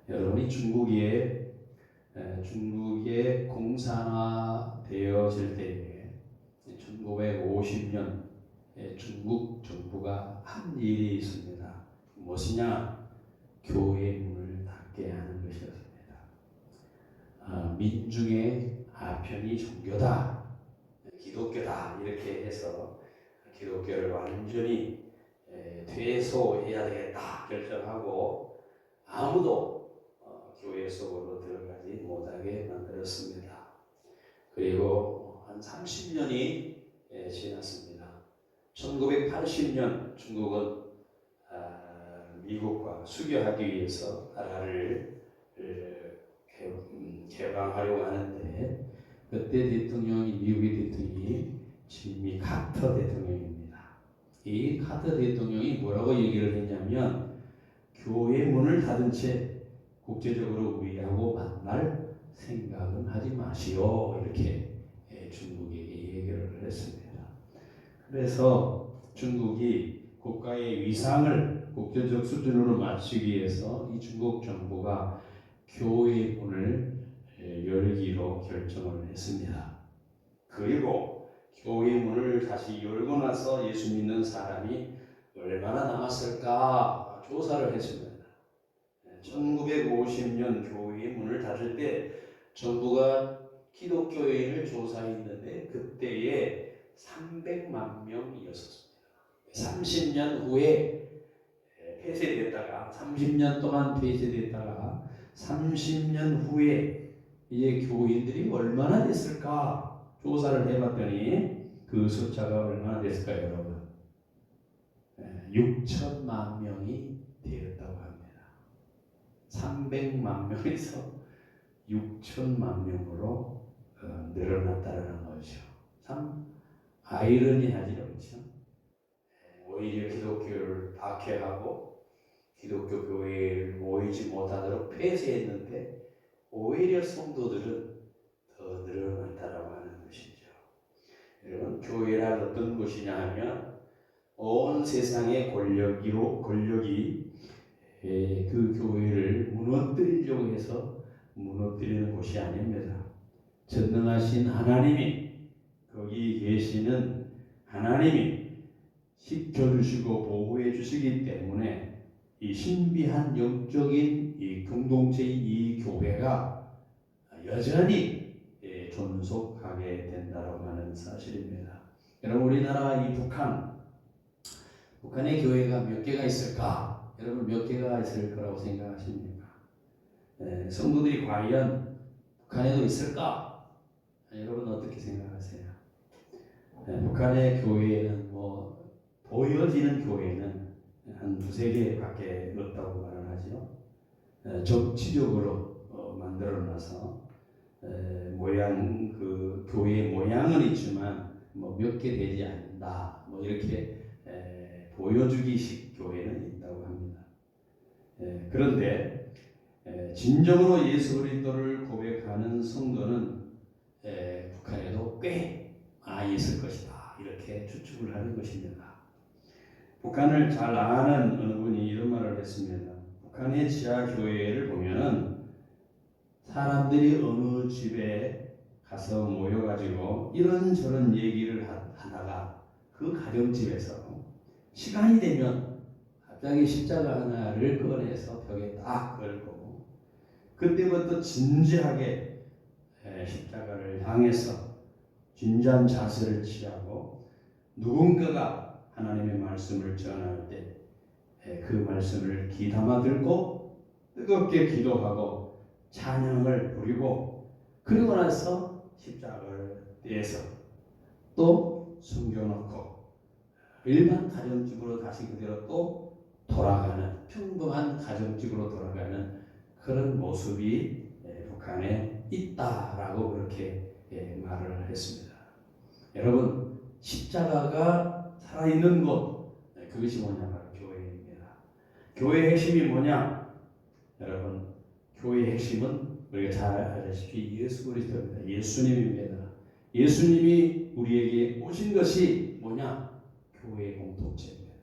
여러분이 중국에 공산화되어질 때에 1950년 중국 정부가 한 일이 있습니다. 무엇이냐? 교회 문을 닫게 하는 것이었습니다. 민중의 아편이 종교다, 기독교다 이렇게 해서 기독교를 완전히 퇴소해야 되겠다 결정하고 아무도 교회 속으로 들어가지 못하게 만들었습니다. 그리고 한 30년이 지났습니다. 1980년 중국은 미국과 수교하기 위해서 나라를 개방하려고 하는데 그때 미국의 대통령이 지미 카터 대통령입니다. 이 카터 대통령이 뭐라고 얘기를 했냐면 교회 문을 닫은 채 국제적으로 우리하고 만날 생각은 하지 마시오 이렇게 중국에게 얘기를 했습니다. 그래서 중국이 국가의 위상을 국제적 수준으로 맞추기 위해서 이 중국 정부가 교회 문을 열기로 결정을 했습니다. 그리고 교회 문을 다시 열고 나서 예수 믿는 사람이 얼마나 남았을까 조사를 했습니다. 1950년 교회 문을 닫을 때 정부가 기독교회를 조사했는데 그때에 300만 명이었습니다. 30년 후에 폐쇄됐다가 30년 동안 폐쇄됐다가 30년 후에 이제 교인들이 얼마나 됐을까 조사를 해봤더니 그 숫자가 얼마나 됐을까요, 여러분? 6천만 명이 되었다고 합니다. 300만 명에서 6천만 명으로 늘어났다는 거죠. 참 아이러니하죠, 그렇죠? 오히려 기독교를 박해하고 기독교 교회를 모이지 못하도록 폐쇄했는데 오히려 성도들은 더 늘어났다라고 하는 것이죠. 여러분, 교회란 어떤 것이냐 하면 온 세상의 권력이 그 교회를 무너뜨리려고 해서 무너뜨리는 곳이 아닙니다. 전능하신 하나님이 거기 계시는 하나님이 지켜주시고 보호해 주시기 때문에 이 신비한 영적인 이 공동체인 이 교회가 여전히 존속하게 된다고 하는 사실입니다. 여러분, 우리나라 이 북한의 교회가 몇 개가 있을까? 여러분 몇 개가 있을 거라고 생각하십니까? 성도들이 과연 북한에도 있을까? 여러분 어떻게 생각하세요? 북한의 교회는 보여지는 교회는 한 두세 개밖에 없다고 말을 하죠. 정치적으로 만들어놔서 그 교회의 모양은 있지만 몇 개 되지 않는다. 이렇게 보여주기식 교회는 있다고 합니다. 그런데 진정으로 예수 그리스도를 고백하는 성도는 북한에도 꽤 많이 있을 것이다. 이렇게 추측을 하는 것입니다. 북한을 잘 아는 어느 분이 이런 말을 했습니다. 북한의 지하교회를 보면은 사람들이 어느 집에 가서 모여가지고 이런저런 얘기를 하다가 그 가정집에서 시간이 되면 갑자기 십자가 하나를 꺼내서 벽에 딱 걸고 그때부터 진지하게 십자가를 향해서 진지한 자세를 취하고 누군가가 하나님의 말씀을 전할 때 그 말씀을 귀담아 들고 뜨겁게 기도하고 찬양을 부리고 그리고 나서 십자가를 떼서 또 숨겨놓고 일반 가정집으로 다시 그대로 또 돌아가는 평범한 가정집으로 돌아가는 그런 모습이 북한에 있다라고 그렇게 말을 했습니다. 여러분, 십자가가 살아있는 곳, 그것이 뭐냐? 바로 교회입니다. 교회의 핵심이 뭐냐? 여러분, 교회의 핵심은 우리가 잘 알다시피 예수 그리스도입니다. 예수님입니다. 예수님이 우리에게 오신 것이 뭐냐? 교회의 공동체입니다.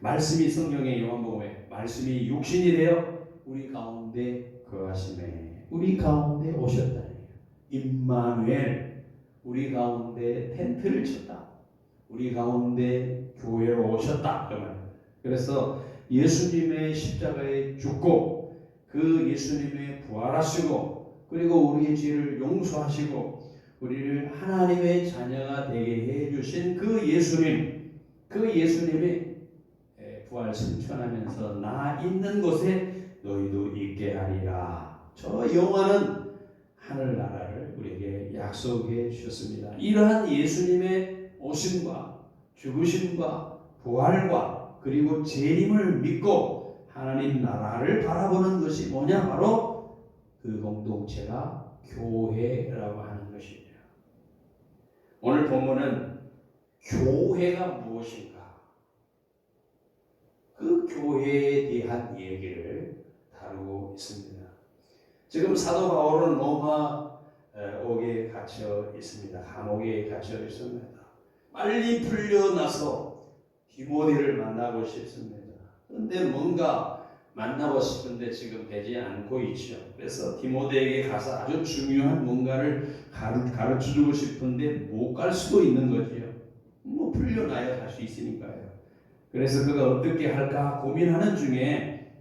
말씀이 성경의 요한복음에 말씀이 육신이 되어 우리 가운데 거하심에 우리 가운데 오셨다. 임마누엘, 우리 가운데 텐트를 쳤다. 우리 가운데 교회로 오셨다. 그 말. 그래서 예수님의 십자가에 죽고 그 예수님의 부활하시고 그리고 우리의 죄를 용서하시고 우리를 하나님의 자녀가 되게 해주신 그 예수님, 그 예수님의 부활 승천하면서 나 있는 곳에 너희도 있게 하리라. 저 영원한 하늘나라를 우리에게 약속해 주셨습니다. 이러한 예수님의 오심과 죽으심과 부활과 그리고 재림을 믿고 하나님 나라를 바라보는 것이 뭐냐? 바로 그 공동체가 교회라고 하는 것입니다. 오늘 본문은 교회가 무엇인가? 그 교회에 대한 얘기를 다루고 있습니다. 지금 사도 바울은 로마옥에 갇혀 있습니다. 감옥에 갇혀 있습니다. 빨리 풀려나서 디모데를 만나고 싶습니다. 그런데 뭔가 만나고 싶은데 지금 되지 않고 있죠. 그래서 디모데에게 가서 아주 중요한 뭔가를 가르쳐주고 싶은데 못 갈 수도 있는 거지요. 뭐 풀려나야 갈 수 있으니까요. 그래서 그가 어떻게 할까 고민하는 중에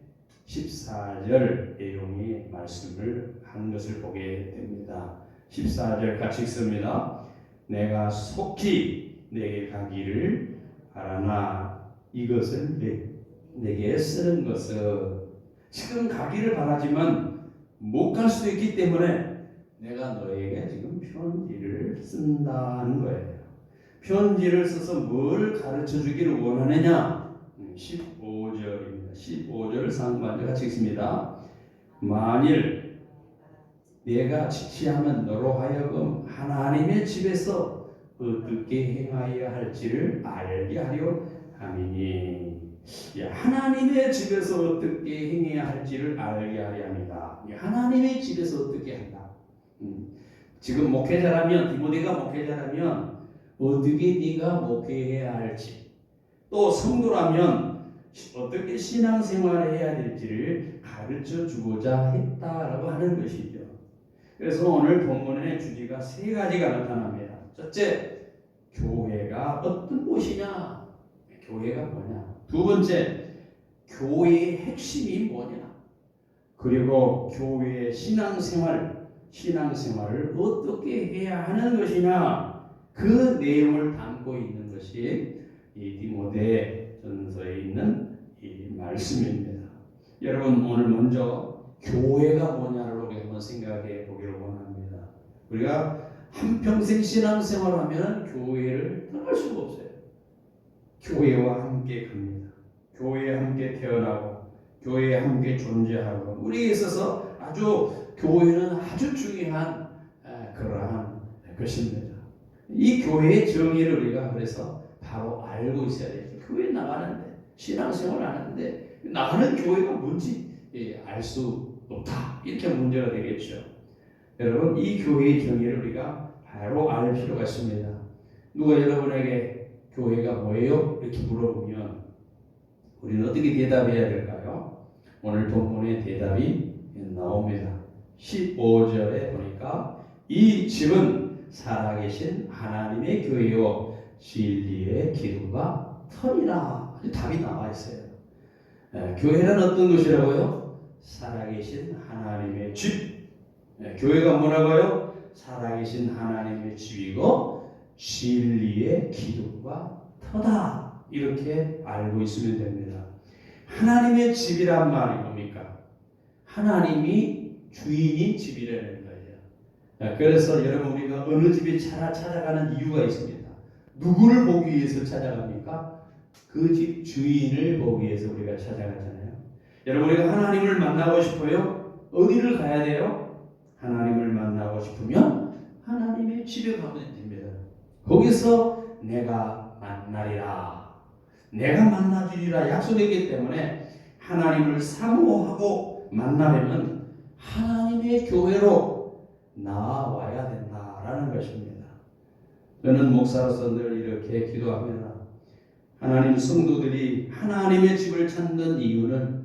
14절 내용의 말씀을 하는 것을 보게 됩니다. 14절 같이 읽습니다. 내가 속히 내게 가기를 바라나 이것을 내게 쓰는 것은 지금 가기를 바라지만 못 갈 수도 있기 때문에 내가 너에게 지금 편지를 쓴다는 거예요. 편지를 써서 뭘 가르쳐 주기를 원하느냐? 15절입니다. 15절 상반절 같이 읽습니다. 만일 내가 지시하면 너로 하여금 하나님의 집에서 어떻게 행하여야 할지를 알게 하려 함이니. 하나님의 집에서 어떻게 행해야 할지를 알게 하려 합니다. 하나님의 집에서 어떻게 한다. 지금 목회자라면, 디모데가 목회자라면 어떻게 네가 목회해야 할지, 또 성도라면 어떻게 신앙생활을 해야 될지를 가르쳐 주고자 했다라고 하는 것이죠. 그래서 오늘 본문의 주제가 세 가지가 나타납니다. 첫째, 교회가 어떤 곳이냐? 교회가 뭐냐? 두 번째, 교회의 핵심이 뭐냐? 그리고 교회의 신앙생활을 어떻게 해야 하는 것이냐? 그 내용을 담고 있는 것이 이 디모데 전서에 있는 이 말씀입니다. 여러분, 오늘 먼저 교회가 뭐냐를 우리 한번 생각해 보기를 원합니다. 우리가 한평생 신앙생활을 하면 교회를 떠날 수가 없어요. 교회와 함께 갑니다. 교회에 함께 태어나고 교회에 함께 존재하고 우리에 있어서 교회는 아주 중요한 그러한 것입니다. 이 교회의 정의를 우리가 그래서 바로 알고 있어야 돼요. 교회 나가는데 신앙생활을 하는데 나가는 교회가 뭔지 알 수 없다. 이렇게 문제가 되겠죠. 여러분, 이 교회의 정의를 우리가 바로 알 필요가 있습니다. 누가 여러분에게 교회가 뭐예요? 이렇게 물어보면 우리는 어떻게 대답해야 될까요? 오늘 본문의 대답이 나옵니다. 15절에 보니까 이 집은 살아계신 하나님의 교회요 진리의 기둥과 터이라. 답이 나와 있어요. 교회는 어떤 것이라고요? 살아계신 하나님의 집. 교회가 뭐라고요? 살아계신 하나님의 집이고 진리의 기둥과 터다. 이렇게 알고 있으면 됩니다. 하나님의 집이란 말이 뭡니까? 하나님이 주인인 집이라는 거예요. 그래서 여러분, 우리가 어느 집에 찾아가는 이유가 있습니다. 누구를 보기 위해서 찾아갑니까? 그 집 주인을 보기 위해서 우리가 찾아가잖아요. 여러분, 우리가 하나님을 만나고 싶어요? 어디를 가야 돼요? 하나님을 만나고 싶으면 하나님의 집에 가면 됩니다. 거기서 내가 만나리라, 내가 만나주리라 약속했기 때문에 하나님을 사모하고 만나려면 하나님의 교회로 나와야 된다라는 것입니다. 저는 목사로서 늘 이렇게 기도합니다. 하나님 성도들이 하나님의 집을 찾는 이유는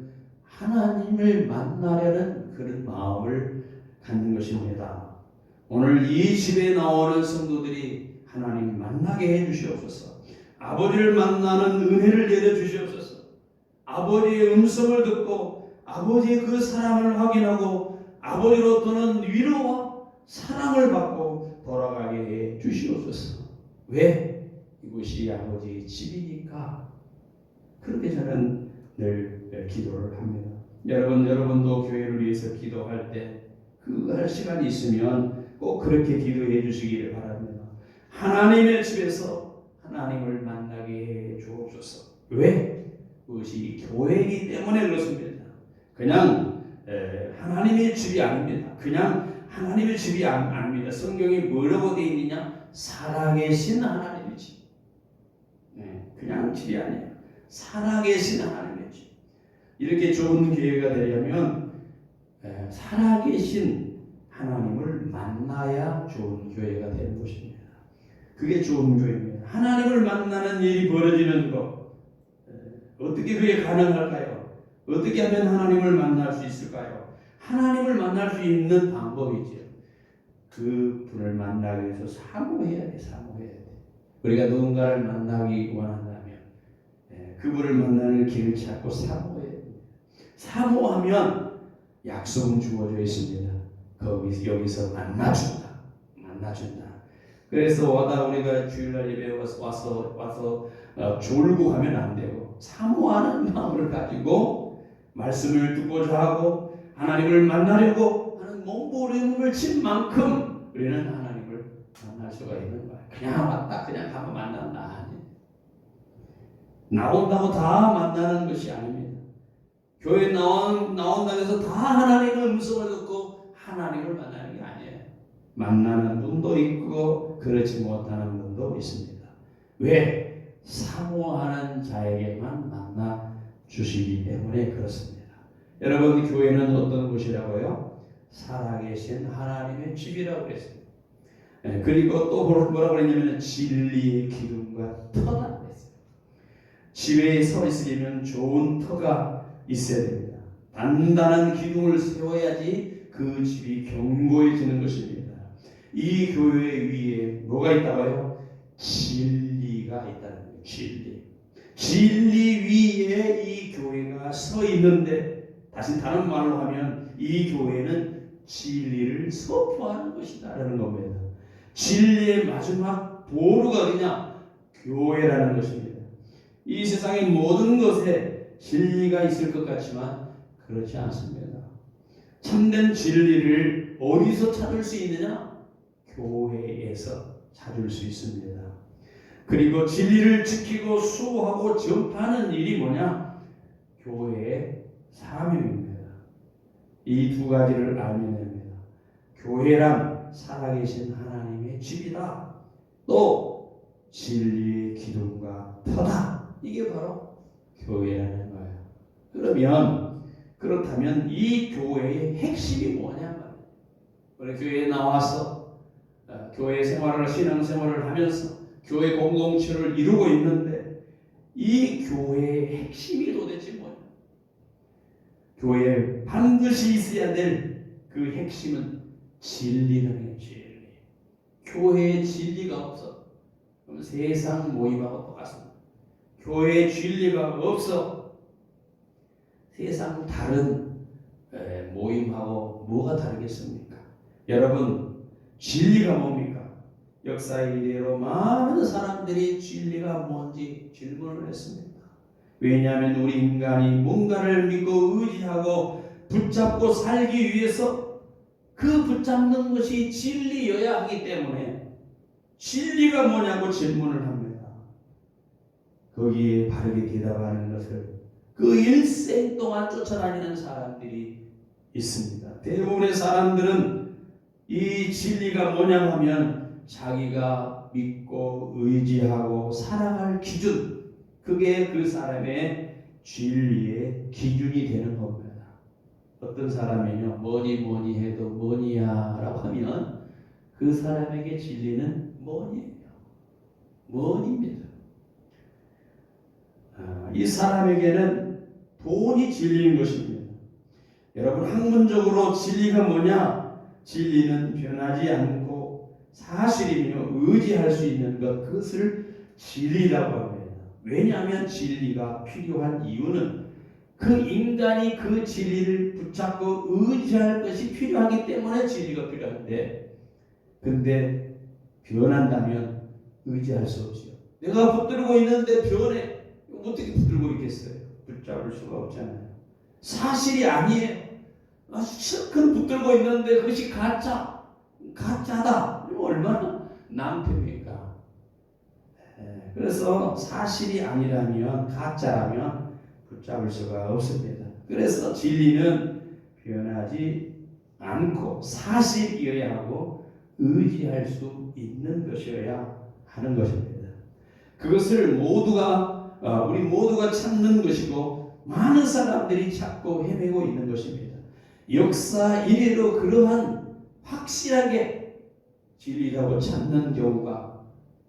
하나님을 만나려는 그런 마음을 갖는 것입니다. 오늘 이 집에 나오는 성도들이 하나님 만나게 해주시옵소서. 아버지를 만나는 은혜를 내려주시옵소서. 아버지의 음성을 듣고 아버지의 그 사랑을 확인하고 아버지로부터는 위로와 사랑을 받고 돌아가게 해 주시옵소서. 왜? 이곳이 아버지의 집이니까. 그렇게 저는 늘 기도를 합니다. 여러분도 교회를 위해서 기도할 때 그 할 시간이 있으면 꼭 그렇게 기도해 주시기를 바랍니다. 하나님의 집에서 하나님을 만나게 해 주옵소서. 왜? 그것이 교회이기 때문에 그렇습니다. 그냥 하나님의 집이 아닙니다. 그냥 하나님의 집이 아닙니다. 성경이 뭐라고 되어 있느냐? 살아계신 하나님의 집. 그냥 집이 아니에요. 살아계신 하나님의 집. 이렇게 좋은 교회가 되려면 살아계신 하나님을 만나야 좋은 교회가 되는 것입니다. 그게 좋은 교회입니다. 하나님을 만나는 일이 벌어지는 것, 어떻게 그게 가능할까요? 어떻게 하면 하나님을 만날 수 있을까요? 하나님을 만날 수 있는 방법이죠. 그 분을 만나기 위해서 사모해야 돼. 우리가 누군가를 만나기 원한다면 그분을 만나는 길을 찾고 사모해야 돼. 사모하면 약속은 주어져 있습니다. 여기서 만나준다. 그래서 우리가 주일날 예배에 와서 졸고 가면 안 되고 사모하는 마음을 가지고 말씀을 듣고자 하고 하나님을 만나려고 하는 몸부림을 친 만큼 우리는 하나님을 만날 수가 있는 거야. 그냥 왔다 그냥 가면 만난다. 나온다고 다 만나는 것이 아닙니다. 교회 나온다고 해서 다 하나님의 음성을 듣고 하나님을 만나는 게 아니에요. 만나는 분도 있고 그렇지 못하는 분도 있습니다. 왜? 사모하는 자에게만 만나 주시기 때문에 그렇습니다. 여러분, 교회는 어떤 곳이라고요? 살아계신 하나님의 집이라고 그랬습니다. 그리고 또 뭐라고 그랬냐면 진리의 기둥과 터다 그랬어요. 집에 서 있으려면 좋은 터가 있어야 됩니다. 단단한 기둥을 세워야지 그 집이 견고해지는 것입니다. 이 교회 위에 뭐가 있다고요? 진리가 있다는 거예요. 진리 위에 이 교회가 서 있는데, 다시 다른 말로 하면 이 교회는 진리를 선포하는 것이다라는 겁니다. 진리의 마지막 보루가 어디냐? 교회라는 것입니다. 이 세상의 모든 것에 진리가 있을 것 같지만 그렇지 않습니다. 참된 진리를 어디서 찾을 수 있느냐? 교회에서 찾을 수 있습니다. 그리고 진리를 지키고 수호하고 전파하는 일이 뭐냐? 교회의 사명입니다. 이 두 가지를 알면 됩니다. 교회란 살아계신 하나님의 집이다. 또 진리의 기둥과 터다. 이게 바로 교회라는 거예요. 그렇다면 이 교회의 핵심이 뭐냐? 우리 교회에 나와서 교회 생활을, 신앙생활을 하면서 교회 공동체를 이루고 있는데 이 교회의 핵심이 도대체 뭐냐? 교회에 반드시 있어야 될 그 핵심은 진리라는 거예요. 진리. 교회에 진리가 없어. 그럼 세상 모임하고 똑같습니다. 교회에 진리가 없어. 세상 다른 모임하고 뭐가 다르겠습니까? 여러분, 진리가 뭡니까? 역사의 이래로 많은 사람들이 진리가 뭔지 질문을 했습니다. 왜냐하면 우리 인간이 뭔가를 믿고 의지하고 붙잡고 살기 위해서 그 붙잡는 것이 진리여야 하기 때문에 진리가 뭐냐고 질문을 합니다. 거기에 바르게 대답하는 것을 그 일생 동안 쫓아다니는 사람들이 있습니다. 대부분의 사람들은 이 진리가 뭐냐 하면 자기가 믿고 의지하고 살아갈 기준, 그게 그 사람의 진리의 기준이 되는 겁니다. 어떤 사람이요, 뭐니 해도 뭐니야 라고 하면 그 사람에게 진리는 뭐니예요. 뭐니입니다. 이 사람에게는 돈이 진리인 것입니다. 여러분, 학문적으로 진리가 뭐냐? 진리는 변하지 않고 사실이며 의지할 수 있는 것, 그것을 진리라고 합니다. 왜냐하면 진리가 필요한 이유는 그 인간이 그 진리를 붙잡고 의지할 것이 필요하기 때문에 진리가 필요한데, 근데 변한다면 의지할 수 없지요. 내가 붙들고 있는데 변해. 어떻게 붙들고 있겠어요? 붙잡을 수가 없잖아요. 사실이 아니에요. 실컷 붙들고 있는데 그것이 가짜다. 얼마나 낭패입니까? 그래서 사실이 아니라면, 가짜라면 붙잡을 수가 없습니다. 그래서 진리는 변하지 않고 사실이어야 하고 의지할 수 있는 것이어야 하는 것입니다. 그것을 우리 모두가 찾는 것이고 많은 사람들이 찾고 헤매고 있는 것입니다. 역사 이래로 그러한 확실하게 진리라고 찾는 경우가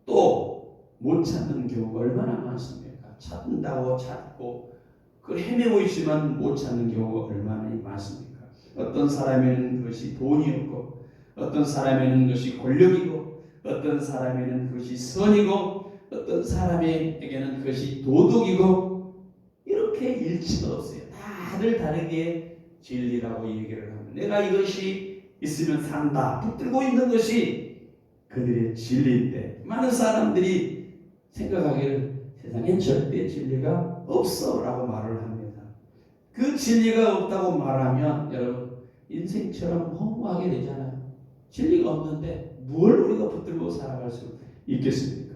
또 못 찾는 경우가 얼마나 많습니까? 찾는다고 찾고 그 헤매고 있지만 못 찾는 경우가 얼마나 많습니까? 어떤 사람에는 그것이 돈이었고, 어떤 사람에는 그것이 권력이고, 어떤 사람에는 그것이 선이고, 어떤 사람에게는 그것이 도덕이고, 이렇게 일치가 없어요. 다들 다르게 진리라고 얘기를 합니다. 내가 이것이 있으면 산다, 붙들고 있는 것이 그들의 진리인데, 많은 사람들이 생각하기를 세상엔 절대 진리가 없어 라고 말을 합니다. 그 진리가 없다고 말하면 여러분, 인생처럼 허무하게 되잖아요. 진리가 없는데 뭘 우리가 붙들고 살아갈 수 있겠습니까?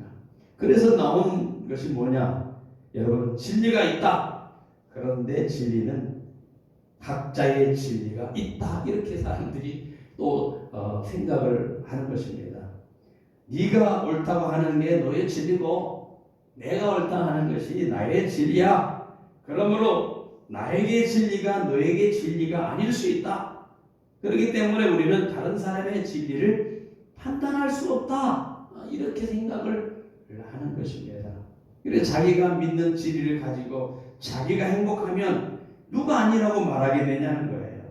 그래서 나온 것이 뭐냐? 여러분, 진리가 있다. 그런데 진리는 각자의 진리가 있다. 이렇게 사람들이 또 생각을 하는 것입니다. 네가 옳다고 하는 게 너의 진리고 내가 옳다고 하는 것이 나의 진리야. 그러므로 나에게 진리가 너에게 진리가 아닐 수 있다. 그렇기 때문에 우리는 다른 사람의 진리를 판단할 수 없다. 이렇게 생각을 하는 것입니다. 그래서 자기가 믿는 진리를 가지고 자기가 행복하면 누가 아니라고 말하게 되냐는 거예요.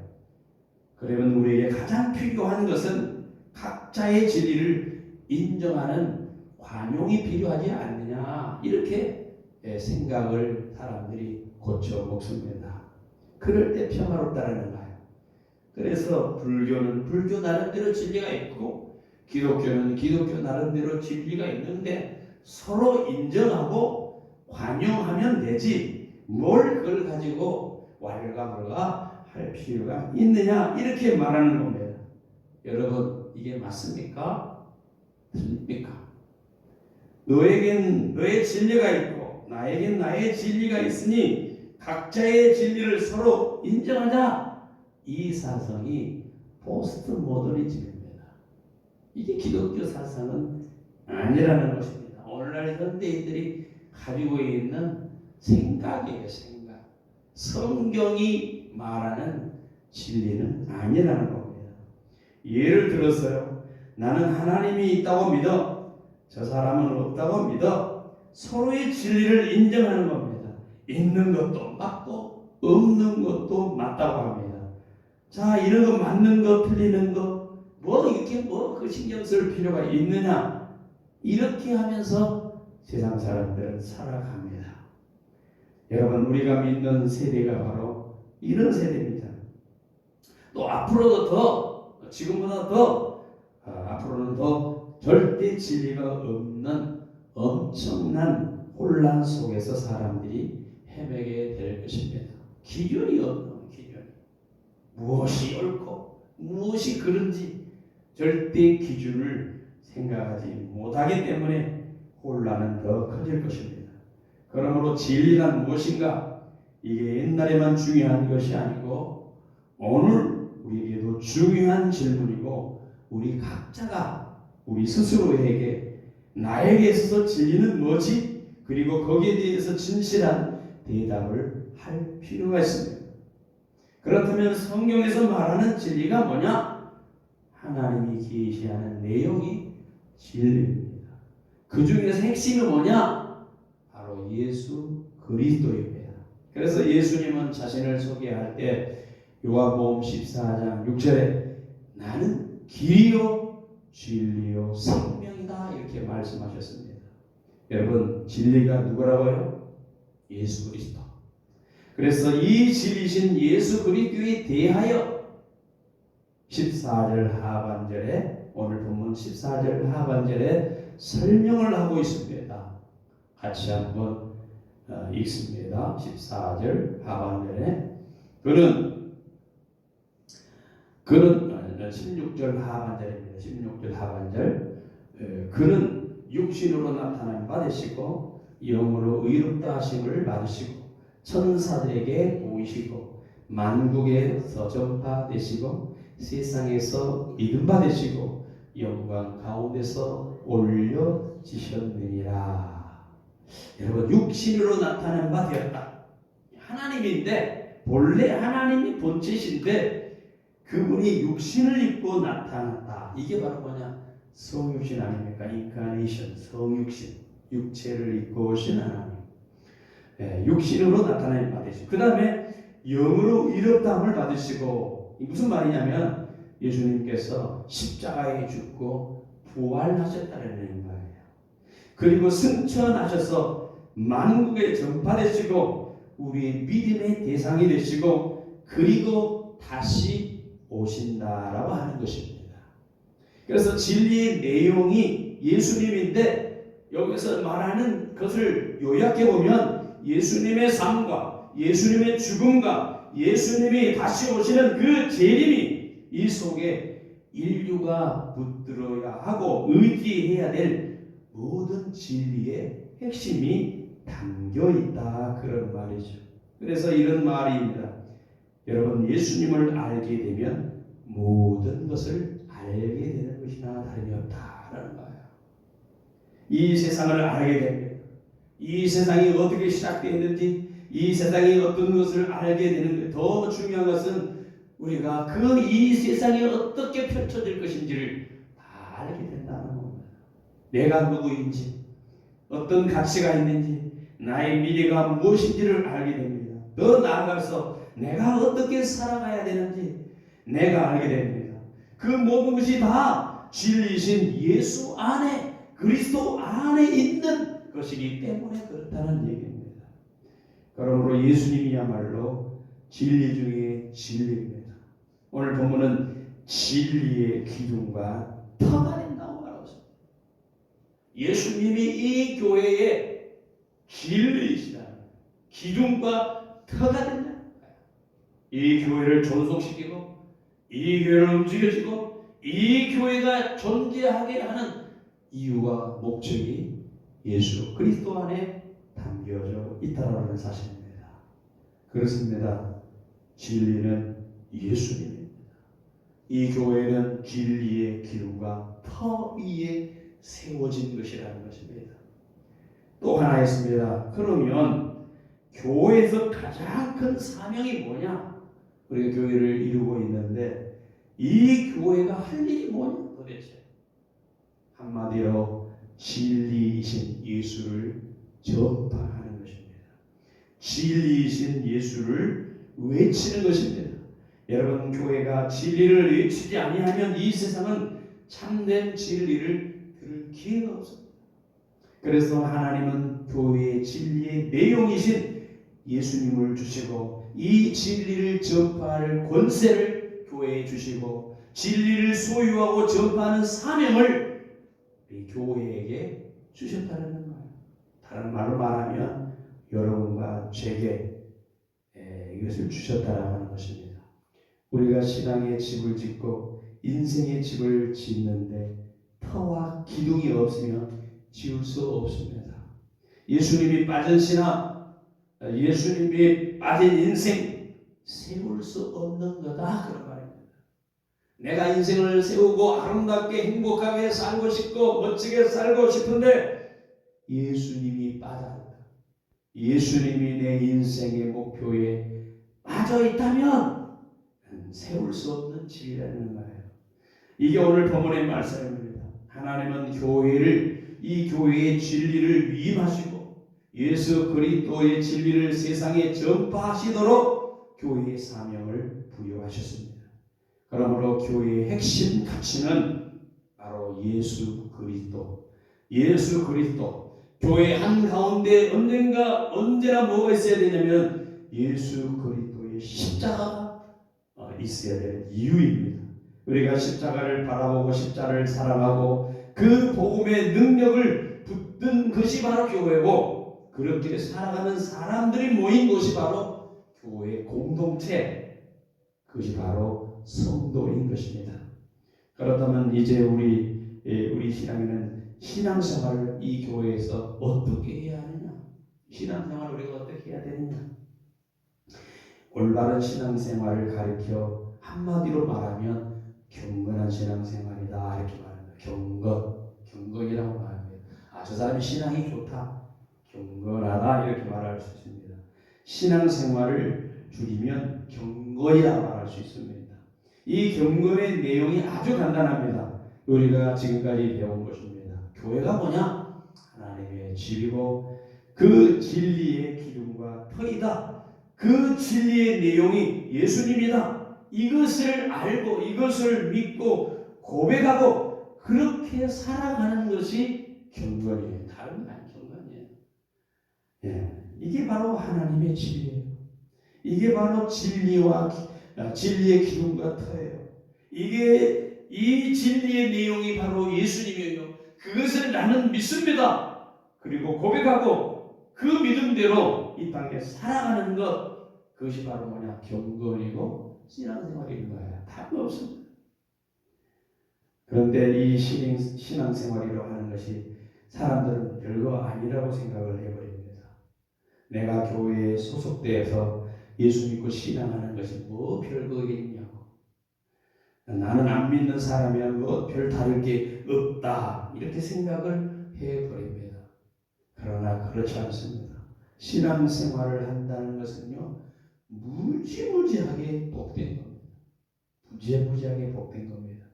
그러면 우리에게 가장 필요한 것은 각자의 진리를 인정하는 관용이 필요하지 않느냐, 이렇게 생각을 사람들이 고쳐 먹습니다. 그럴 때 평화롭다라는 거예요. 그래서 불교는 불교 나름대로 진리가 있고 기독교는 기독교 나름대로 진리가 있는데 서로 인정하고 관용하면 되지, 뭘 그걸 가지고 왈가불가 할 필요가 있느냐, 이렇게 말하는 겁니다. 여러분, 이게 맞습니까? 틀립니까? 너에겐 너의 진리가 있고 나에겐 나의 진리가 있으니 각자의 진리를 서로 인정하자. 이 사상이 포스트 모더니즘입니다. 이게 기독교 사상은 아니라는 것입니다. 오늘날 현대인들이 가지고 있는 생각이에요. 생각. 성경이 말하는 진리는 아니라는 겁니다. 예를 들어서요, 나는 하나님이 있다고 믿어, 저 사람은 없다고 믿어. 서로의 진리를 인정하는 겁니다. 있는 것도 맞고 없는 것도 맞다고 합니다. 자, 이런 거 맞는 거 틀리는 거 이렇게 그 신경 쓸 필요가 있느냐, 이렇게 하면서 세상 사람들은 살아갑니다. 여러분, 우리가 믿는 세대가 바로 이런 세대입니다. 또 앞으로도 지금보다 앞으로는 더 절대 진리가 없는 엄청난 혼란 속에서 사람들이 헤매게 될 것입니다. 기준이 없는 기준이. 무엇이 옳고 무엇이 그른지 절대 기준을 생각하지 못하기 때문에 혼란은 더 커질 것입니다. 그러므로 진리란 무엇인가? 이게 옛날에만 중요한 것이 아니고 오늘 우리에게도 중요한 질문이고, 우리 각자가 우리 스스로에게 나에게 있어서 진리는 뭐지? 그리고 거기에 대해서 진실한 대답을 할 필요가 있습니다. 그렇다면 성경에서 말하는 진리가 뭐냐? 하나님이 계시하는 내용이 진리입니다. 그 중에서 핵심이 뭐냐? 바로 예수 그리스도입니다. 그래서 예수님은 자신을 소개할 때 요한복음 14장 6절에 나는 길이요 진리요 생명이다 이렇게 말씀하셨습니다. 여러분 진리가 누구라고요? 예수 그리스도. 그래서 이 진리신 예수 그리스도에 대하여 14절 하반절에 오늘 본문 14절 하반절에 설명을 하고 있습니다. 같이 한번 읽습니다. 14절 하반절에 그는 16절 하반절입니다. 16절 하반절 그는 육신으로 나타난 바 되시고 영으로 의롭다 하심을 받으시고 천사들에게 보이시고 만국에서 전파되시고 세상에서 믿음 받으시고 영광 가운데서 올려지셨느니라. 여러분 육신으로 나타난 바 되었다. 하나님인데 본래 하나님이 본체신데 그분이 육신을 입고 나타났다. 이게 바로 뭐냐? 성육신 아닙니까? 인카네이션, 성육신, 육체를 입고 오신 하나님. 육신으로 나타난 바 되시고 그 다음에 영으로 의롭다함을 받으시고 무슨 말이냐면 예수님께서 십자가에 죽고 부활하셨다는 거예요. 그리고 승천하셔서 만국에 전파되시고 우리의 믿음의 대상이 되시고 그리고 다시 오신다라고 하는 것입니다. 그래서 진리의 내용이 예수님인데 여기서 말하는 것을 요약해 보면 예수님의 삶과 예수님의 죽음과 예수님이 다시 오시는 그 재림이 이 속에 인류가 붙들어야 하고 의지해야 될 모든 진리의 핵심이 담겨 있다 그런 말이죠. 그래서 이런 말입니다. 여러분 예수님을 알게 되면 모든 것을 알게 되는 것이나 다름이 없다라는 거예요. 이 세상을 알게 됩니다. 이 세상이 어떻게 시작되었는지 이 세상이 어떤 것을 알게 되는 거예요. 더 중요한 것은 우리가 이 세상이 어떻게 펼쳐질 것인지를 다 알게 된다는 겁니다. 내가 누구인지 어떤 가치가 있는지 나의 미래가 무엇인지를 알게 됩니다. 더 나아가서 내가 어떻게 살아가야 되는지 내가 알게 됩니다. 그 모든 것이 다 진리이신 예수 안에 그리스도 안에 있는 것이기 때문에 그렇다는 얘기입니다. 그러므로 예수님이야말로 진리 중에 진리입니다. 오늘 본문은 진리의 기둥과 터가 된다고 말하고 있습니다. 예수님이 이 교회의 진리이시다. 기둥과 터가 된다. 이 교회를 존속시키고 이 교회를 움직여주고 이 교회가 존재하게 하는 이유와 목적이 예수 그리스도 안에 담겨져 있다는 사실입니다. 그렇습니다. 진리는 예수님입니다. 이 교회는 진리의 기둥과 터 위에 세워진 것이라는 것입니다. 또 하나 있습니다. 그러면 교회에서 가장 큰 사명이 뭐냐? 우리가 교회를 이루고 있는데 이 교회가 할 일이 뭐냐 도대체? 한마디로 진리이신 예수를 전파하는 것입니다. 진리이신 예수를 외치는 것입니다. 여러분 교회가 진리를 외치지 아니하면 이 세상은 참된 진리를 들을 기회가 없습니다. 그래서 하나님은 교회의 진리의 내용이신 예수님을 주시고 이 진리를 전파할 권세를 교회에 주시고 진리를 소유하고 전파하는 사명을 이 교회에게 주셨다는 거예요. 다른 말로 말하면 여러분과 제게 이것을 주셨다라고 하는 것입니다. 우리가 신앙의 집을 짓고 인생의 집을 짓는데 터와 기둥이 없으면 지을 수 없습니다. 예수님이 빠진 신앙, 예수님이 빠진 인생 세울 수 없는 거다 그런 말입니다. 내가 인생을 세우고 아름답게 행복하게 살고 싶고 멋지게 살고 싶은데 예수님이 빠졌다. 예수님이 내 인생의 목표에 빠져 있다면 세울 수 없는 집이라는 거예요. 이게 오늘 본문의 말씀입니다. 하나님은 이 교회의 진리를 위임하시고 예수 그리스도의 진리를 세상에 전파하시도록 교회의 사명을 부여하셨습니다. 그러므로 교회의 핵심 가치는 바로 예수 그리스도. 예수 그리스도. 교회 한가운데 언제나 뭐가 있어야 되냐면 예수 그리스도의 십자가가 있어야 되는 이유입니다. 우리가 십자가를 바라보고 십자가를 사랑하고 그 복음의 능력을 붙든 것이 바로 교회고, 그렇게 살아가는 사람들이 모인 곳이 바로 교회 공동체, 그것이 바로 성도인 것입니다. 그렇다면 이제 우리 신앙인은 신앙생활을 이 교회에서 어떻게 해야 하느냐? 신앙생활을 우리가 어떻게 해야 되느냐? 올바른 신앙생활을 가리켜 한마디로 말하면 경건한 신앙생활이다, 이렇게 말합니다. 경건이라고 말합니다. 저 사람이 신앙이 좋다, 경건하다, 이렇게 말할 수 있습니다. 신앙생활을 줄이면 경건이라고 말할 수 있습니다. 이 경건의 내용이 아주 간단합니다. 우리가 지금까지 배운 것입니다. 교회가 뭐냐? 하나님의 집이고 그 진리의 기둥과 터이다. 그 진리의 내용이 예수님이다. 이것을 알고 이것을 믿고 고백하고 그렇게 살아가는 것이 경건이에요. 다른 게 아닌 경건이에요. 이게 바로 하나님의 집이에요. 이게 바로 진리의 기둥과 터예요. 이 진리의 내용이 바로 예수님이에요. 그것을 나는 믿습니다. 그리고 고백하고 그 믿음대로 이 땅에 살아가는 것, 그것이 바로 뭐냐? 경건이고 신앙생활인 거예요. 답이 없습니다. 그런데 이 신앙생활이라고 하는 것이 사람들은 별거 아니라고 생각을 해버립니다. 내가 교회에 소속되어서 예수 믿고 신앙하는 것이 뭐 별거겠냐고. 나는 안 믿는 사람이야 뭐 별 다를 게 없다, 이렇게 생각을 해버립니다. 그러나 그렇지 않습니다. 신앙생활을 한다는 것은요, 무지무지하게 복된 겁니다. 무지무지하게 복된 겁니다.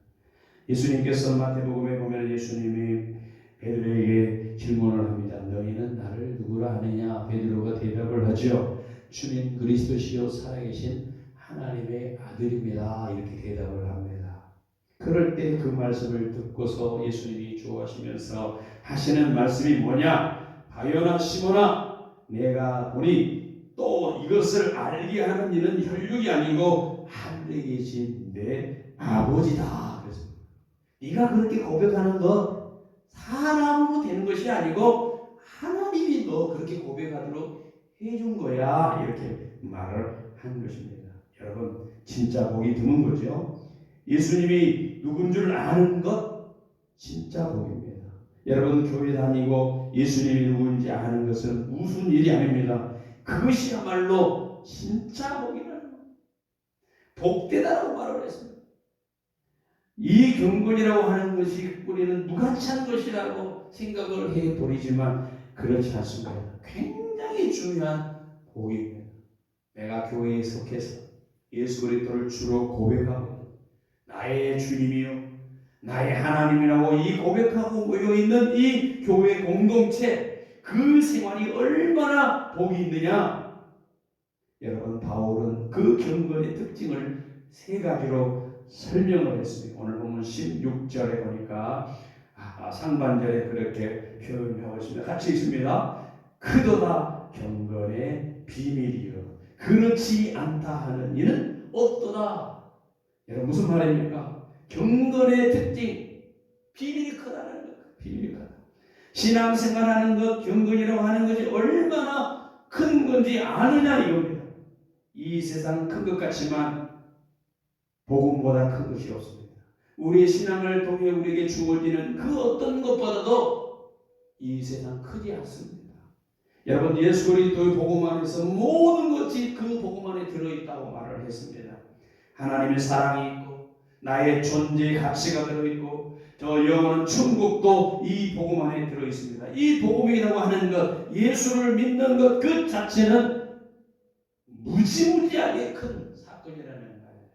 예수님께서 마태복음에 보면 예수님이 베드로에게 질문을 합니다. 너희는 나를 누구라 하느냐? 베드로가 대답을 하죠. 주님 그리스도시요 살아계신 하나님의 아들입니다, 이렇게 대답을 합니다. 그럴 때 그 말씀을 듣고서 예수님이 좋아하시면서 하시는 말씀이 뭐냐? 바요나 시몬아, 내가 보니 또 이것을 알게 하는 이는 혈육이 아니고 하늘에 계신 내 아버지다. 그래서 네가 그렇게 고백하는 것 사람으로 되는 것이 아니고 하나님이 너 그렇게 고백하도록 해준 거야, 이렇게 말을 한 것입니다. 여러분, 진짜 복이 드문 거죠. 예수님이 누군 줄 아는 것 진짜 복입니다. 여러분, 교회 다니고 예수님이 누군지 아는 것은 무슨 일이 아닙니다. 그것이야말로 진짜 복이라는 거예요. 복되다라고 말을 했습니다. 이 경건이라고 하는 것이 우리는 무가치한 것이라고 생각을 해버리지만 그렇지 않습니다. 굉장히 중요한 복입니다. 내가 교회에 속해서 예수 그리스도를 주로 고백하고 나의 주님이요 나의 하나님이라고 이 고백하고 모여있는 이 교회 공동체, 그 생활이 얼마나 복이 있느냐. 여러분, 바울은 그 경건의 특징을 세 가지로 설명을 했습니다. 오늘 보면 16절에 보니까 상반절에 그렇게 표현하고 있습니다. 같이 있습니다. 크도다 경건의 비밀이요 그렇지 않다 하는 이는 없도다. 여러분, 무슨 말입니까? 경건의 특징, 비밀이 크다는 거예요. 비밀이 크다. 신앙생활하는 것, 경건이라고 하는 것이 얼마나 큰 건지 아느냐 이겁니다. 이 세상 큰 것 같지만 복음보다 큰 것이 없습니다. 우리의 신앙을 통해 우리에게 주어지는 그 어떤 것보다도 이 세상 크지 않습니다. 여러분, 예수 그리스도의 복음 안에서 모든 것이 그 복음 안에 들어있다고 말을 했습니다. 하나님의 사랑이 있고 나의 존재의 가치가 들어있고 저 영원한 천국도 이 복음 안에 들어있습니다. 이 복음이라고 하는 것, 예수를 믿는 것 그 자체는 무지무지하게 큰 사건이라는 말이에요.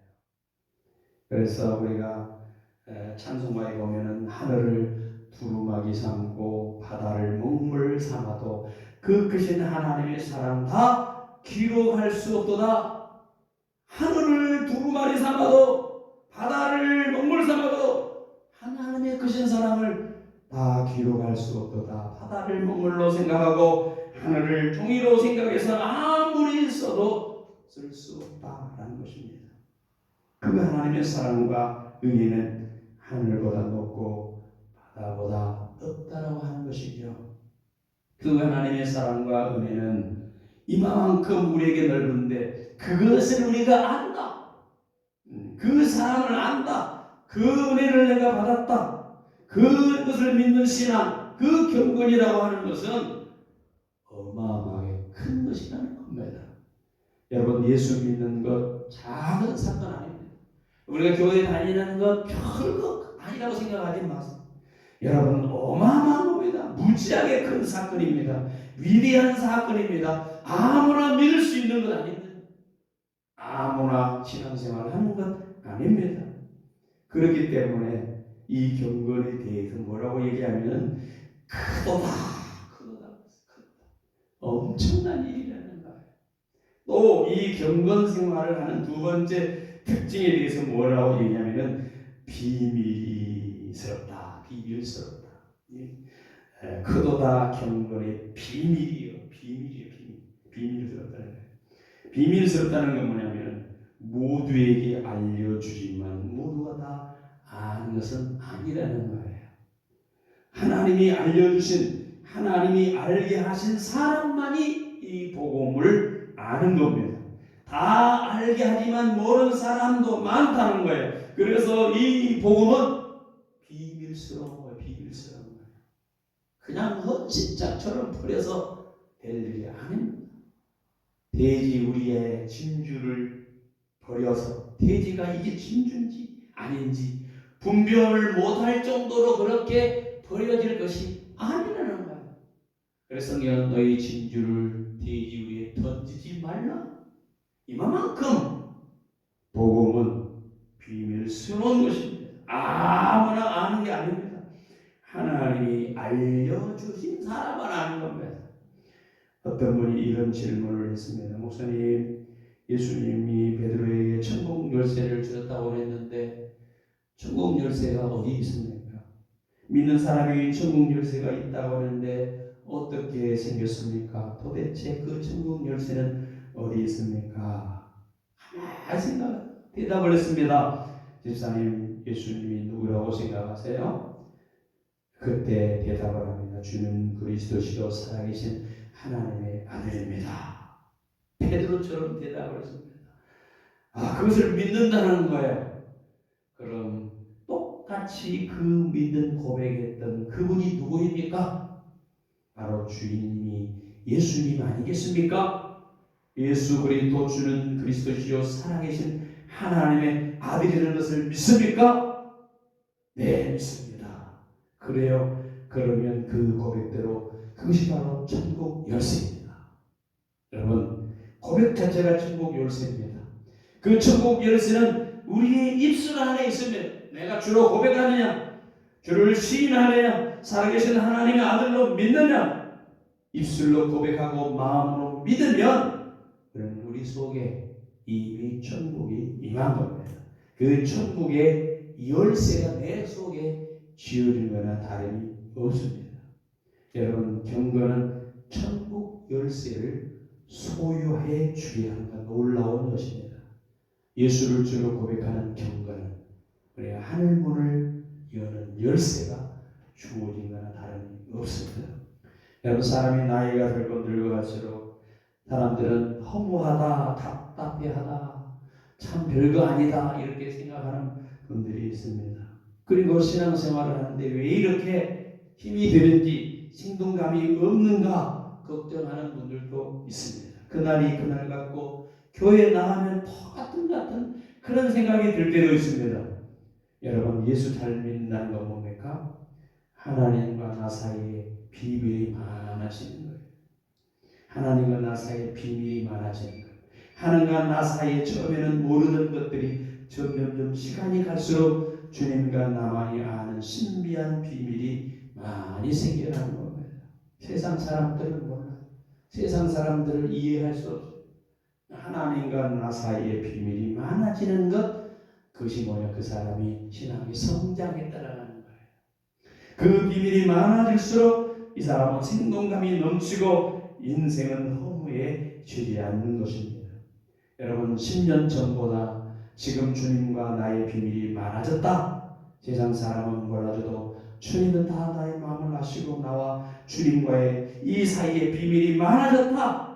그래서 우리가 찬송가에 보면은 하늘을 두루마기 삼고 바다를 먹물 삼아도 그 크신 하나님의 사랑 다 기록할 수 없도다. 하늘을 두루 마리 삼아도 바다를 먹물 삼아도 하나님의 크신 사랑을 다 기록할 수 없도다. 바다를 먹물로 생각하고 하늘을 종이로 생각해서 아무리 써도 쓸 수 없다라는 것입니다. 그 하나님의 사랑과 은혜는 하늘보다 높고 바다보다 높다라고 하는 것이죠. 그 하나님의 사랑과 은혜는 이만큼 우리에게 넓은데 그것을 우리가 안다. 그 사랑을 안다. 그 은혜를 내가 받았다. 그것을 믿는 신앙, 그 경건이라고 하는 것은 어마어마하게 큰 것이라는 겁니다. 여러분, 예수 믿는 것 작은 사건 아닙니다. 우리가 교회 다니는 것 별거 아니라고 생각하지 마세요. 여러분, 어마어마한 겁니다. 무지하게 큰 사건입니다. 위대한 사건입니다. 아무나 믿을 수 있는 것 아닙니다. 아무나 신앙생활 하는 것 아닙니다. 그렇기 때문에 이 경건에 대해서 뭐라고 얘기하면 크도다. 엄청난 일이라는 거예요. 또 이 경건 생활을 하는 두 번째 특징에 대해서 뭐라고 얘기하면 비밀스럽다. 비밀스럽다. 크도다 경건의 비밀이요. 비밀스럽다는 거예요. 비밀스럽다는 건 뭐냐면 모두에게 알려주지만 모두가 다 아는 것은 아니라는 거예요. 하나님이 알려주신, 하나님이 알게 하신 사람만이 이 복음을 아는 겁니다. 다 알게 하지만 모르는 사람도 많다는 거예요. 그래서 이 복음은 비밀스러운 거예요. 비밀스러운 거예요. 그냥 헌신짝처럼 버려서 될 일이 아닙니다. 돼지 우리의 진주를 버려서 돼지가 이게 진주인지 아닌지 분별을 못할 정도로 그렇게 버려질 것이 아니라는 거예요. 그래서 성경은 너희 진주를 돼지 위에 던지지 말라. 이만큼 복음은 비밀스러운 것입니다. 아무나 아는 게 아닙니다. 하나님이 알려주신 사람만 아는 겁니다. 어떤 분이 이런 질문을 했습니다. 목사님, 예수님이 베드로에게 천국 열쇠를 주셨다고 했는데 천국 열쇠가 어디 있습니까? 믿는 사람이 천국 열쇠가 있다고 하는데 어떻게 생겼습니까? 도대체 그 천국 열쇠는 어디 있습니까? 하나 생각 대답을 했습니다. 집사님, 예수님이 누구라고 생각하세요? 그때 대답을 합니다. 주는 그리스도시요 살아계신 하나님의 아들입니다. 베드로처럼 대답을 했습니다. 그것을 믿는다는 거예요. 그럼 똑같이 그 믿는 고백했던 그분이 누구입니까? 바로 주인님이 예수님 아니겠습니까? 예수 그리스도 주는 그리스도시요 살아계신 하나님의 아들이라는 것을 믿습니까? 네, 믿습니다. 그래요. 그러면 그 고백대로 그것이 바로 천국 열쇠입니다. 여러분, 고백 자체가 천국 열쇠입니다. 그 천국 열쇠는 우리의 입술 안에 있으면 내가 주로 고백하느냐, 주를 시인하느냐, 살아계신 하나님의 아들로 믿느냐, 입술로 고백하고 마음으로 믿으면 그러면 우리 속에 이미 천국이 임한 겁니다. 그 천국의 열쇠가 내 속에 쥐어진 거나 다름이 없습니다. 여러분, 경건은 천국 열쇠를 소유해 주게 하는 놀라운 것입니다. 예수를 주로 고백하는 경건은 우리가 하늘문을 여는 열쇠가 주어진 거나 다름이 없습니다. 여러분, 사람이 나이가 들고 늙어갈수록 사람들은 허무하다, 답답해하다, 참 별거 아니다 이렇게 생각하는 분들이 있습니다. 그리고 신앙생활을 하는데 왜 이렇게 힘이 드는지 생동감이 없는가 걱정하는 분들도 있습니다. 그날이 그날 같고 교회 나가면 똑같은 그런 생각이 들 때도 있습니다. 여러분, 예수 잘 믿는다는 건 뭡니까? 하나님과 나 사이에 비밀이 많아지는 거예요. 하나님과 나 사이에 비밀이 많아지는 거예요. 하나님과 나 사이에 처음에는 모르는 것들이 점점 시간이 갈수록 주님과 나만이 아는 신비한 비밀이 많이 생겨나는 겁니다. 세상 사람들은 몰라요. 세상 사람들을 이해할 수 없어요. 하나님과 나 사이의 비밀이 많아지는 것, 그것이 뭐냐? 그 사람이 신앙의 성장에 따라가는 거예요. 그 비밀이 많아질수록 이 사람은 생동감이 넘치고 인생은 허무에 쥐지 않는 것입니다. 여러분, 10년 전보다 지금 주님과 나의 비밀이 많아졌다. 세상 사람은 몰라줘도 주님은 다 나의 마음을 아시고 나와 주님과의 이 사이의 비밀이 많아졌다.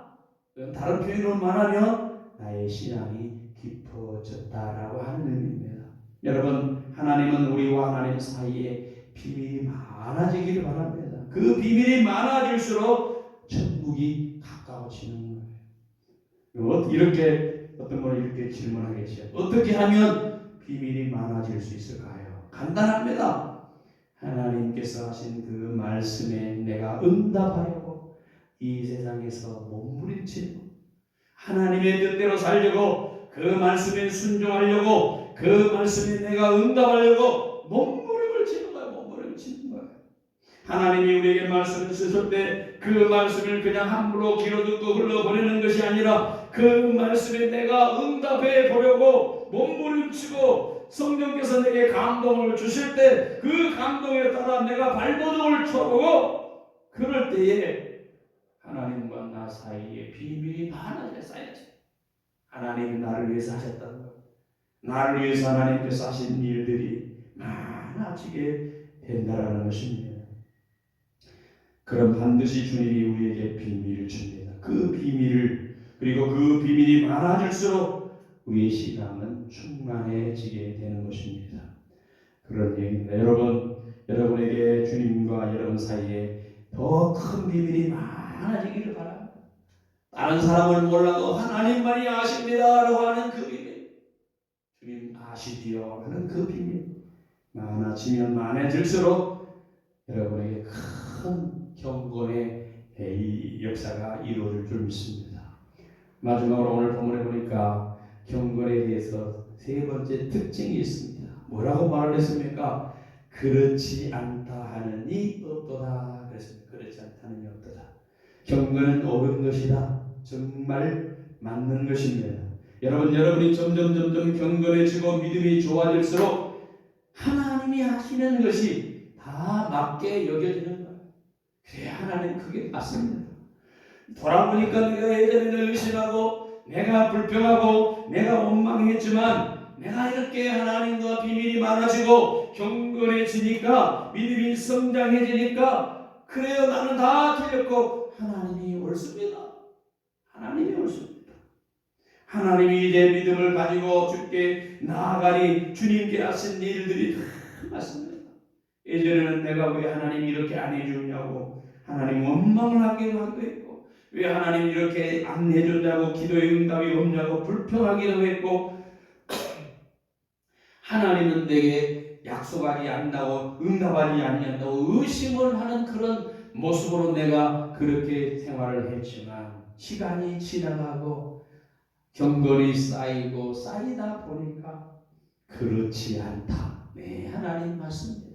다른 표현으로 말하면 나의 신앙이 깊어졌다라고 하는 의미입니다. 여러분, 하나님은 우리와 하나님 사이에 비밀이 많아지기를 바랍니다. 그 비밀이 많아질수록 천국이 가까워지는 거예요. 이렇게 어떤 분은 이렇게 질문하겠죠. 어떻게 하면 비밀이 많아질 수 있을까요? 간단합니다. 하나님께서 하신 그 말씀에 내가 응답하려고 이 세상에서 몸부림치고 하나님의 뜻대로 살려고 그 말씀에 순종하려고 그 말씀에 내가 응답하려고 몸부림을 치는 거예요. 몸부림을 치는 거예요. 하나님이 우리에게 말씀을 쓰실 때 그 말씀을 그냥 함부로 귀로 듣고 흘러보내는 것이 아니라 그 말씀에 내가 응답해 보려고 몸부림치고 성령께서 내게 감동을 주실 때 그 감동에 따라 내가 발버둥을 쳐보고 그럴 때에 하나님과 나 사이에 비밀이 많아져 쌓여져. 하나님이 나를 위해서 하셨다는 것, 나를 위해서 하나님께서 하신 일들이 많아지게 된다라는 것입니다. 그럼 반드시 주님이 우리에게 비밀을 줍니다. 그 비밀을, 그리고 그 비밀이 많아질수록 우리의 신앙은 충만해지게 되는 것입니다. 그런 얘기입니다. 여러분에게 주님과 여러분 사이에 더 큰 비밀이 많아지기를 바랍니다. 다른 사람을 몰라도 하나님만이 아십니다라고 하는 그 비밀, 주님 아시디요 하는 그 비밀 많아지면 많아질수록 여러분에게 큰 경건의 이 역사가 이루어질 줄 믿습니다. 마지막으로 오늘 본문에 보니까 경건에 대해서 세 번째 특징이 있습니다. 뭐라고 말을 했습니까? 그렇지 않다 하느니 없도다 그랬습니다. 그렇지 않다는 이 없도다. 경건은 옳은 것이다. 정말 맞는 것입니다. 여러분이 점점 경건해지고 믿음이 좋아질수록 하나님이 하시는 것이 다 맞게 여겨지는 거예요. 그래, 하나님 그게 맞습니다. 돌아보니까 내가 예전에는 의심하고 내가 불평하고 내가 원망했지만 내가 이렇게 하나님과 비밀이 많아지고 경건해지니까 믿음이 성장해지니까 그래요, 나는 다 틀렸고 하나님이 옳습니다. 하나님이 옳습니다. 하나님이 내 믿음을 가지고 주께 나아가니 주님께 하신 일들이 다 맞습니다. 예전에는 내가 왜 하나님이 이렇게 안 해주냐고 하나님 원망을 하기도 했고 왜 하나님 이렇게 안 해줬냐고 기도의 응답이 없냐고 불평하기도 했고 하나님은 내게 약속하지 않는다고 응답하지 않는다고 의심을 하는 그런 모습으로 내가 그렇게 생활을 했지만 시간이 지나가고 경건이 쌓이고 쌓이다 보니까 그렇지 않다. 네, 하나님 맞습니다.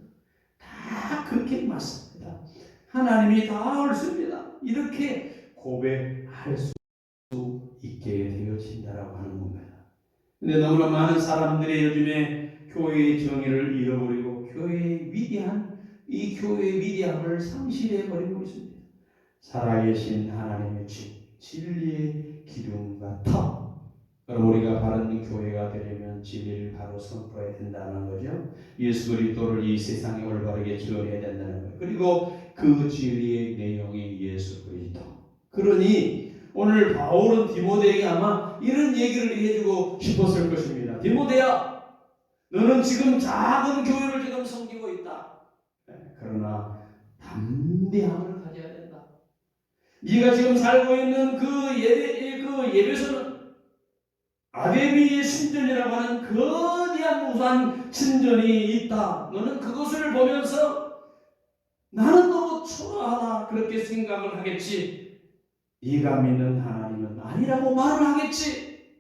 다 그렇게 맞습니다. 하나님이 다 옳습니다. 이렇게 고백할 수 있게 되어진다라고 하는 겁니다. 근데 너무나 많은 사람들이 요즘에 교회의 정의를 잃어버리고 교회의 위대한 이 교회의 위대함을 상실해 버리고 있습니다. 살아계신 하나님의 진리의 기둥과 터. 그럼 우리가 바른 교회가 되려면 진리를 바로 선포해야 된다는 거죠. 예수 그리스도를 이 세상에 올바르게 전해야 된다는 거예요. 그리고 그 진리의 내용이 예수 그리스도. 그러니 오늘 바울은 디모데에게 아마 이런 얘기를 해주고 싶었을 것입니다. 디모데야, 너는 지금 작은 교회를 지금 섬기고 있다. 그러나 담대함을 가져야 된다. 네가 지금 살고 있는 그 예배소는 아데미의 신전이라고 하는 거대한 우상 신전이 있다. 너는 그것을 보면서 나는 너무 초라하다 그렇게 생각을 하겠지. 네가 믿는 하나님은 아니라고 말을 하겠지.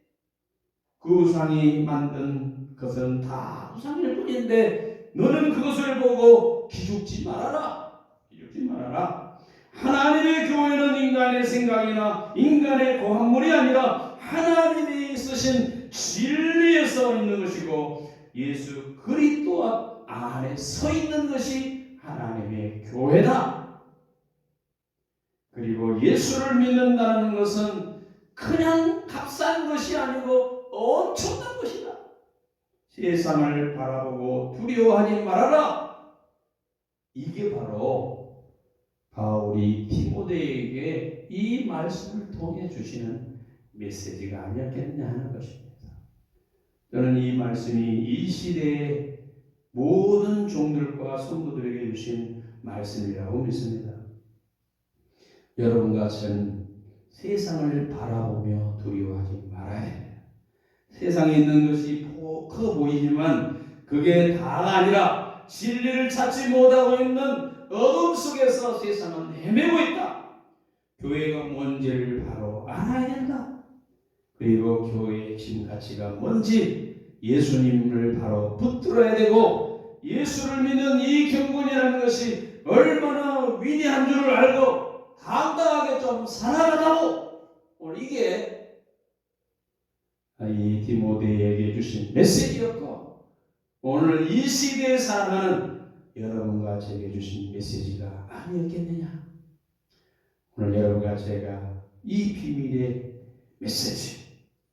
그 우상이 만든 것은 다 우상일 뿐인데 너는 그것을 보고 기죽지 말아라. 기죽지 말아라. 하나님의 교회는 인간의 생각이나 인간의 고함물이 아니라 하나님이 쓰신 진리에 서 있는 것이고 예수 그리스도 안에 서 있는 것이 하나님의 교회다. 그리고 예수를 믿는다는 것은 그냥 값싼 것이 아니고 엄청난 것이다. 세상을 바라보고 두려워하지 말아라. 이게 바로 바울이 디모데에게 이 말씀을 통해 주시는 메시지가 아니었겠느냐 하는 것입니다. 저는 이 말씀이 이 시대의 모든 종들과 성도들에게 주신 말씀이라고 믿습니다. 여러분과 저는 세상을 바라보며 두려워하지 말아야 해요. 세상에 있는 것이 커 보이지만 그게 다가 아니라 진리를 찾지 못하고 있는 어둠 속에서 세상은 헤매고 있다. 교회가 뭔지를 바로 알아야 된다. 그리고 교회의 핵심 가치가 뭔지 예수님을 바로 붙들어야 되고 예수를 믿는 이 경건이라는 것이 얼마나 위대한 줄을 알고 당당하게 좀 살아가자고. 오늘 이게 이 디모데에게 주신 메시지였고 오늘 이 시대에 살아가는 여러분과 제게 주신 메시지가 아니었겠느냐. 오늘 여러분과 제가 이 비밀의 메시지,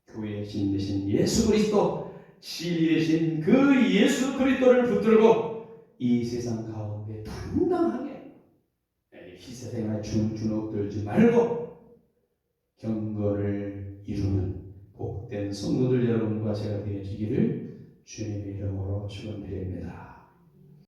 교회의 신 되신 예수 그리스도, 진리 되신 그 예수 그리스도를 붙들고 이 세상 가운데 당당하게 희생생활에 주눅들지 말고 경건을 이루는 복된 성도들 여러분과 제가 되어지기를 주님의 이름으로 축원드립니다.